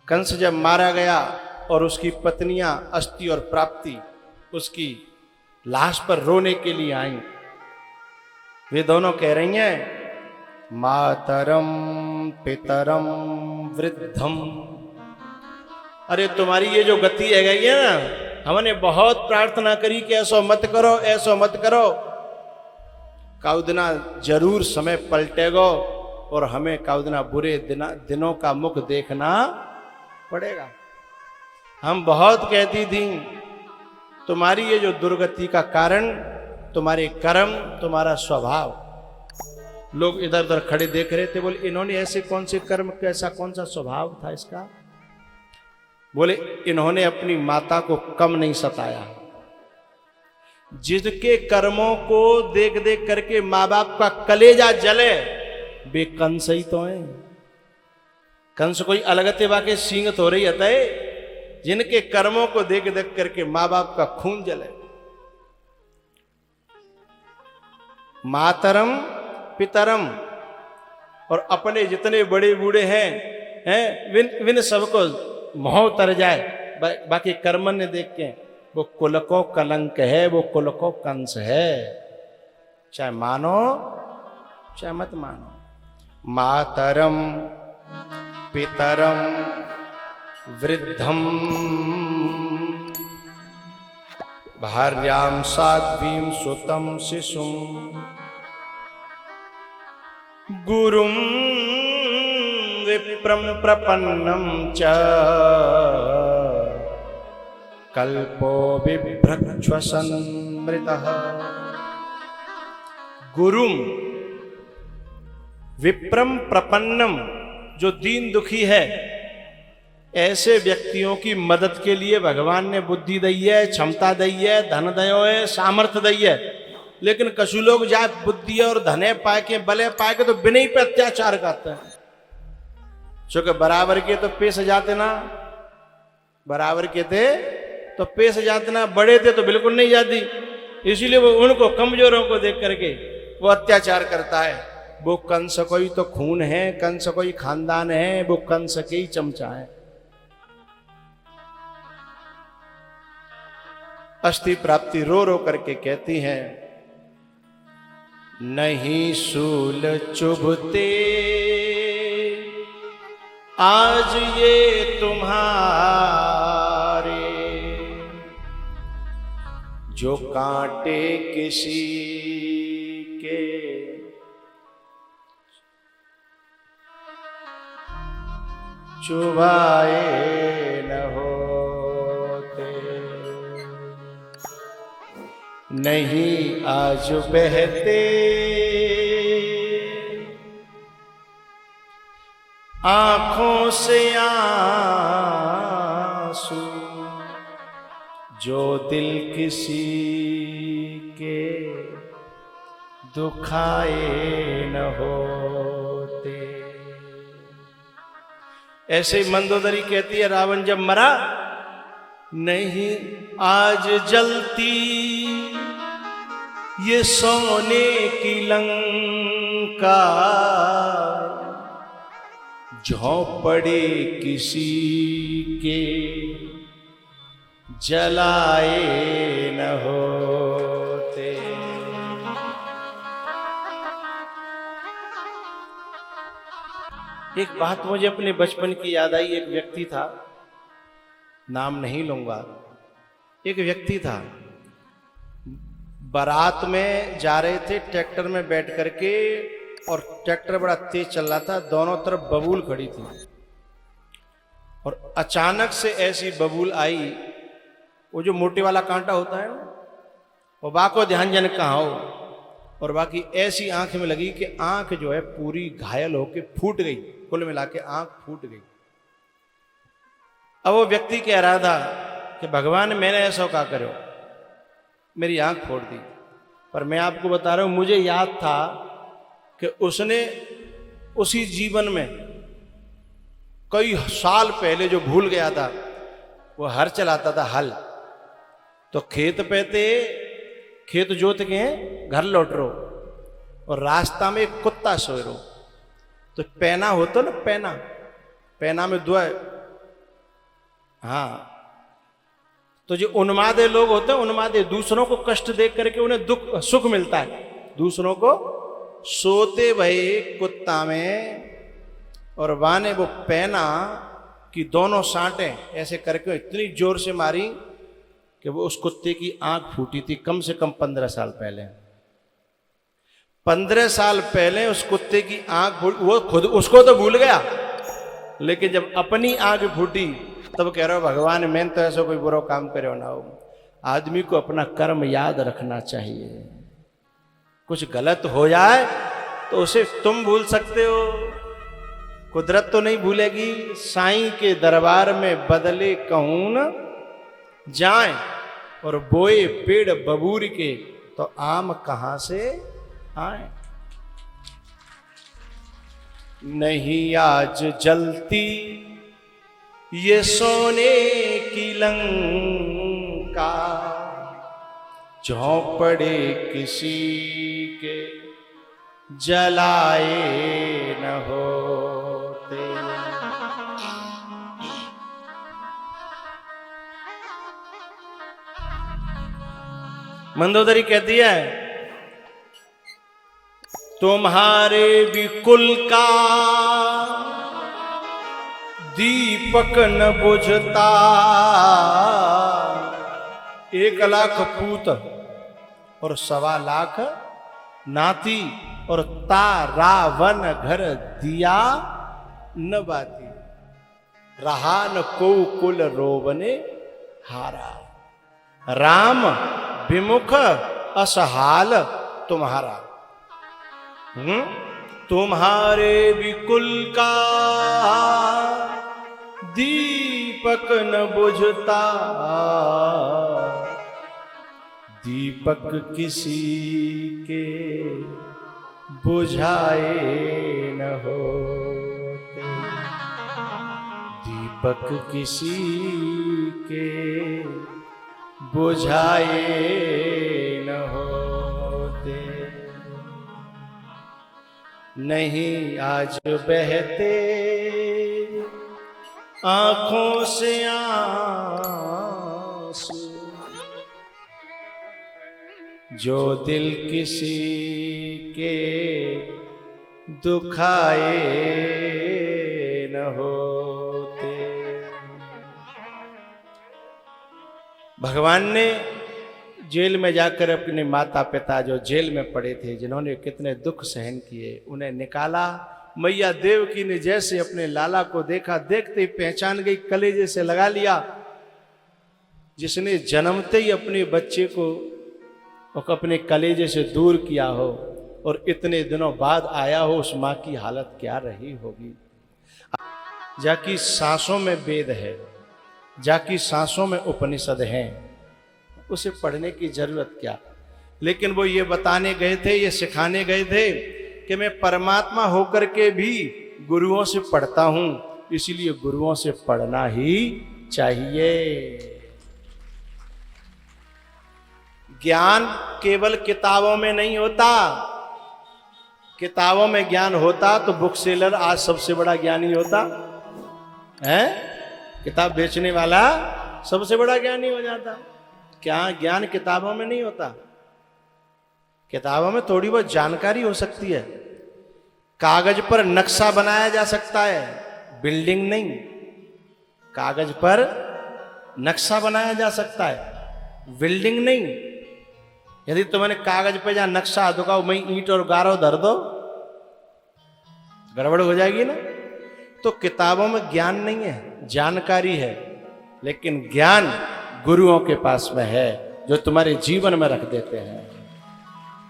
कंस जब मारा गया और उसकी पत्नियां अस्थि और प्राप्ति उसकी लाश पर रोने के लिए आई, वे दोनों कह रही हैं मातरम पितरम वृद्धम, अरे तुम्हारी ये जो गति है गई है ना, हमने बहुत प्रार्थना करी कि ऐसा मत करो, ऐसा मत करो, काउदना जरूर समय पलटेगा और हमें काउदना बुरे दिनों का मुख देखना पड़ेगा। हम बहुत कहती थी तुम्हारी ये जो दुर्गति का कारण तुम्हारे कर्म, तुम्हारा स्वभाव। लोग इधर उधर खड़े देख रहे थे, बोले इन्होंने ऐसे कौन से कर्म, कैसा कौन सा स्वभाव था इसका? बोले इन्होंने अपनी माता को कम नहीं सताया। जिसके कर्मों को देख देख करके माँ बाप का कलेजा जले वे कंस ही तो हैं। कंस कोई अलगते वाके सींग तो रही है, जिनके कर्मों को देख देख करके माँ बाप का खून जले। मातरम पितरम, और अपने जितने बड़े बूढ़े हैं विन सबको मोह उतर जाए, बाकी कर्मन ने देख के वो कुल को कलंक है, वो कुल को कंस है, चाहे मानो चाहे मत मानो। मातरम पितरम वृद्धम भार्यां साध्वीं सुतम शिशुम गुरुं विप्रम प्रपन्नं च कल्पो बिभ्रक्ष्वसन्मृतः। गुरुं विप्रम प्रपन्नम, जो दीन दुखी है ऐसे व्यक्तियों की मदद के लिए भगवान ने बुद्धि दी है, क्षमता दी है, धन दयो है, सामर्थ्य दी है। लेकिन कछु लोग जाए बुद्धि और धने पाए के बले पाए के तो बिना ही पे अत्याचार करते हैं। चूंकि बराबर के तो पेश जाते ना, बराबर के थे तो पेश जाते ना, बड़े थे तो बिल्कुल नहीं जाती। इसीलिए वो उनको कमजोरों को देख करके वो अत्याचार करता है। वो कंस कोई तो खून है, कंस कोई खानदान है, वो कंस के ही चमचा है। अस्थि प्राप्ति रो रो करके कहती हैं नहीं शूल चुभते आज ये तुम्हारे, जो कांटे किसी के चुभाए न होते। नहीं आज बहते आंखों से आंसू, जो दिल किसी के दुखाए न होते। ऐसे ही मंदोदरी कहती है रावण जब मरा, नहीं आज जलती ये सोने की लंका, झोंपड़े किसी के जलाए न होते। एक बात मुझे अपने बचपन की याद आई। एक व्यक्ति था, नाम नहीं लूंगा, एक व्यक्ति था, बारात में जा रहे थे ट्रैक्टर में बैठ करके, और ट्रैक्टर बड़ा तेज चल रहा था, दोनों तरफ बबूल खड़ी थी, और अचानक से ऐसी बबूल आई, वो जो मोटे वाला कांटा होता है वो बाको ध्यान जन कहाँ हो, और बाकी ऐसी आंख में लगी कि आंख जो है पूरी घायल होके फूट गई, कुल मिला के आंख फूट गई। अब वो व्यक्ति कह रहा था कि भगवान मैंने ऐसा क्या करो, मेरी आंख फोड़ दी। पर मैं आपको बता रहा हूं, मुझे याद था कि उसने उसी जीवन में कई साल पहले जो भूल गया था, वो हर चलाता था हल, तो खेत पे थे, खेत जोत के घर लौट रो, और रास्ता में एक कुत्ता सोए रो, तो पैना होता ना, पैना में दो हाँ, तो जो उन्मादे लोग होते हैं, उन्मादे दूसरों को कष्ट देख करके उन्हें दुख सुख मिलता है। दूसरों को सोते भय कुत्ता में और वाने वो पहना कि दोनों सांटें ऐसे करके इतनी जोर से मारी कि वो उस कुत्ते की आंख फूटी थी। कम से कम 15 साल पहले, 15 साल पहले उस कुत्ते की आंख, वो खुद उसको तो भूल गया, लेकिन जब अपनी आंख फूटी तब कह रहा हो भगवान मैं तो ऐसा कोई बुरा काम करे ना हो। आदमी को अपना कर्म याद रखना चाहिए। कुछ गलत हो जाए तो उसे तुम भूल सकते हो, कुदरत तो नहीं भूलेगी। साईं के दरबार में बदले कहूं न जाए और बोए पेड़ बबूर के तो आम कहां से आए। नहीं आज जलती ये सोने की लंका, झोंपड़े किसी के जलाए न होते। मंदोदरी कहती है तुम्हारे भी कुल का दीपक न बुझता, 1 लाख पूत और 1.25 लाख नाती और तारावन घर दिया न बाती, रहा न को कुल रोवने हारा, राम विमुख असहाल तुम्हारा। तुम्हारे विकुल का दीपक न बुझता, दीपक किसी के बुझाए न होते, दीपक किसी के बुझाए न होते। नहीं आज बहते आंखों से आंसू, जो दिल किसी के दुखाए न होते। भगवान ने जेल में जाकर अपने माता पिता जो जेल में पड़े थे, जिन्होंने कितने दुख सहन किए, उन्हें निकाला। मैया देवकी ने जैसे अपने लाला को देखा, देखते ही पहचान गई, कलेजे से लगा लिया। जिसने जन्मते ही अपने बच्चे को अपने कलेजे से दूर किया हो और इतने दिनों बाद आया हो, उस माँ की हालत क्या रही होगी। जाकी सांसों में वेद है, जाकी सांसों में उपनिषद हैं, उसे पढ़ने की जरूरत क्या। लेकिन वो ये बताने गए थे, ये सिखाने गए थे कि मैं परमात्मा होकर के भी गुरुओं से पढ़ता हूं, इसलिए गुरुओं से पढ़ना ही चाहिए। ज्ञान केवल किताबों में नहीं होता। किताबों में ज्ञान होता तो बुक सेलर आज सबसे बड़ा ज्ञानी होता है। किताब बेचने वाला सबसे बड़ा ज्ञानी हो जाता। क्या ज्ञान किताबों में नहीं होता? किताबों में थोड़ी बहुत जानकारी हो सकती है, कागज पर नक्शा बनाया जा सकता है, बिल्डिंग नहीं। कागज पर नक्शा बनाया जा सकता है, बिल्डिंग नहीं। यदि तुमने कागज पे जहां नक्शा दुखाओ, मैं ईंट और गारो धर दो, गड़बड़ हो जाएगी ना। तो किताबों में ज्ञान नहीं है, जानकारी है, लेकिन ज्ञान गुरुओं के पास में है, जो तुम्हारे जीवन में रख देते हैं।